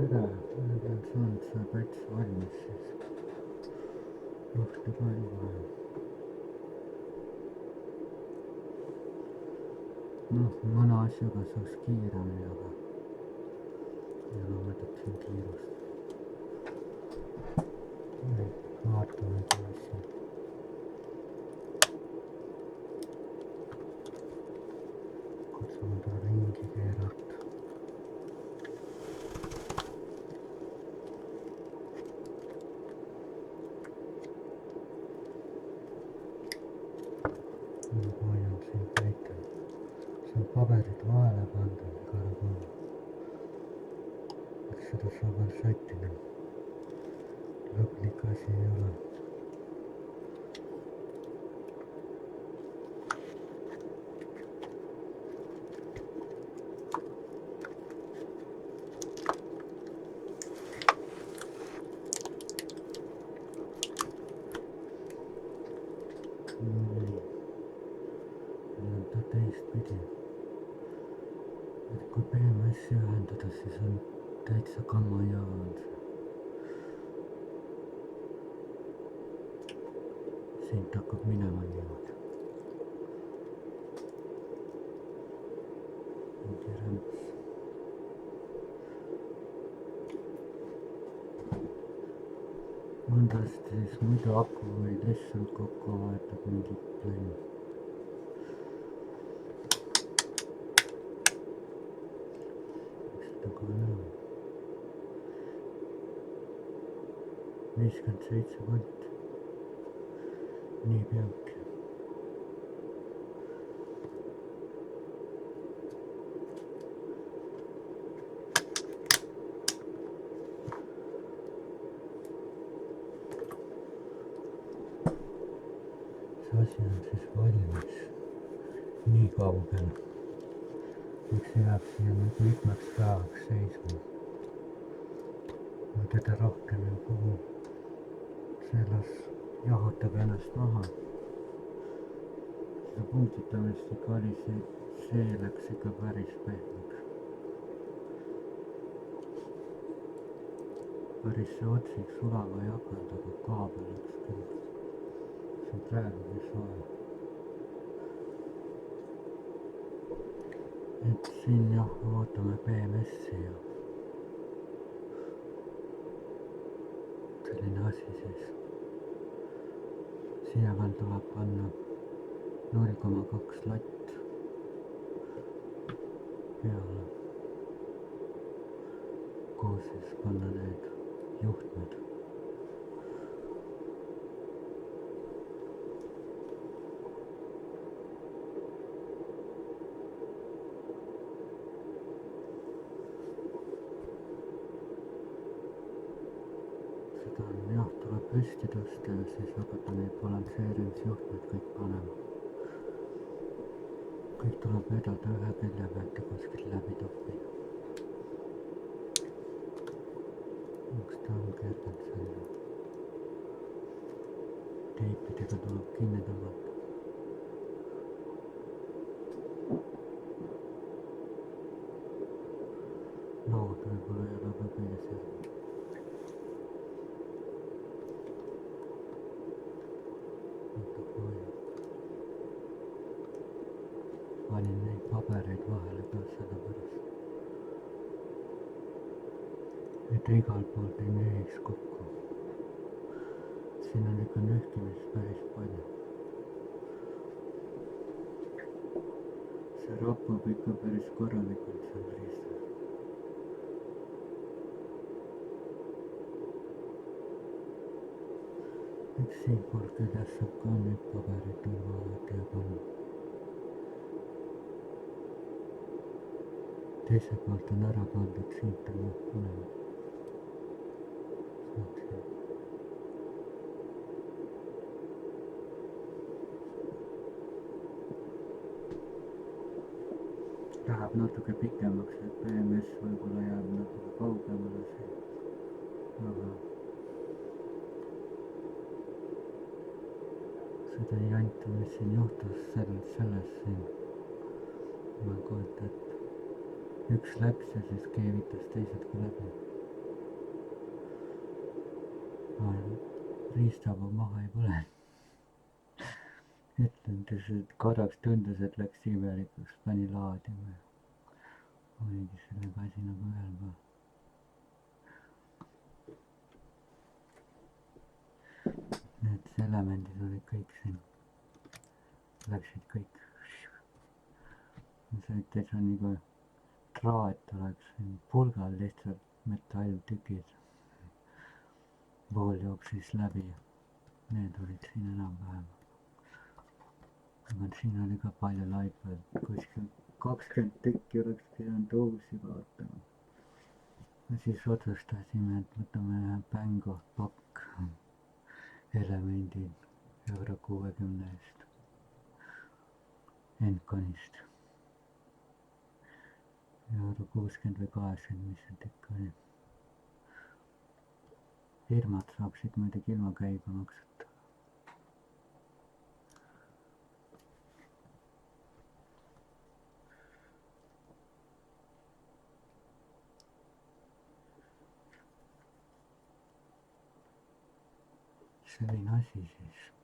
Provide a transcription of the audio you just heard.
tere, nüüd on saanud see pats valmis siis. Juhti ka juba. Mõne asjaga saaks kiiremini, aga ei ole mõtet siin kiirust. Vaatame asja. Kutsume ta ringi keerata. Hoian siin päike. See on paberid vahele pandud igale poole. Et seda saab veel sättida. Lõplik asi ei ole. Teistpidi, et kui BMS-i ühendada, siis on täitsa kamma hea on see. Siit hakkab minema niimoodi. Mingi rämps. Mõndast siis muidu aku või lihtsalt kokku vahetab mingi plänn. Aga näha. 57 volt. Nii peabki. See asi on siis valmis. Nii kaugel. Miks jääb siia mitmeks päevaks seisma. Teda rohkem ju kogu selles jahutab ennast maha. Seda punktitamist ikka oli, see läks ikka päris pehmeks. Päris see otsik sulama ei hakanud, aga kaabel läks küll. See on praegugi soe. Et siin jah, ootame BMS-i ja selline asi siis. Siia veel tuleb panna 0,2 latt peale, kuhu siis panna need juhtmed. Jah, tuleb püsti tõsta ja siis hakata neid balansseerimisjuhtmed kõik panema. Kõik tuleb vedada ühe külje pealt ja kuskilt läbi toppida. Üks ta on kergelt selline. Teipidega tuleb kinni tõmmata. Lood võib-olla ei ole ka kõige selline. Panin neid pabereid vahele ka sellepärast, et igal poolt ei nühiks kokku. Siin on ikka nühkimist päris palju. See rappab ikka päris korralikult seal riistas. Üks siinpool küljes saab ka nüüd paberid turvavõtta ja panna. Teise poolt on ära pandud, siit on punema. Läheb natuke pikemaks, et BMS võib-olla jääb natuke kaugemale siit. Aga seda janti, mis siin juhtus selles siin. Ma kujutan, et üks läks ja siis keevitas teised ka läbi. istaba maha ei põle. ütlendes, et korraks tundus, et läks imelikuks, pani laadima. oligi sellega asi nagu ühel pool. Need elemendid olid kõik siin, läksid kõik. see oli täitsa nagu traat oleks pulgal lihtsalt metalltükid. vool jooksis läbi. Need olid siin enam-vähem. aga siin oli ka palju laipaid, kuskil 20 tükki oleks pidanud uusi vaatama. ja siis otsustasime, et võtame ühe Bang of Bock elemendid €60 eest Enconist. €60 või 80, mis see tükk oli. firmad saaksid muidugi ilma käibemaksuta. selline asi siis.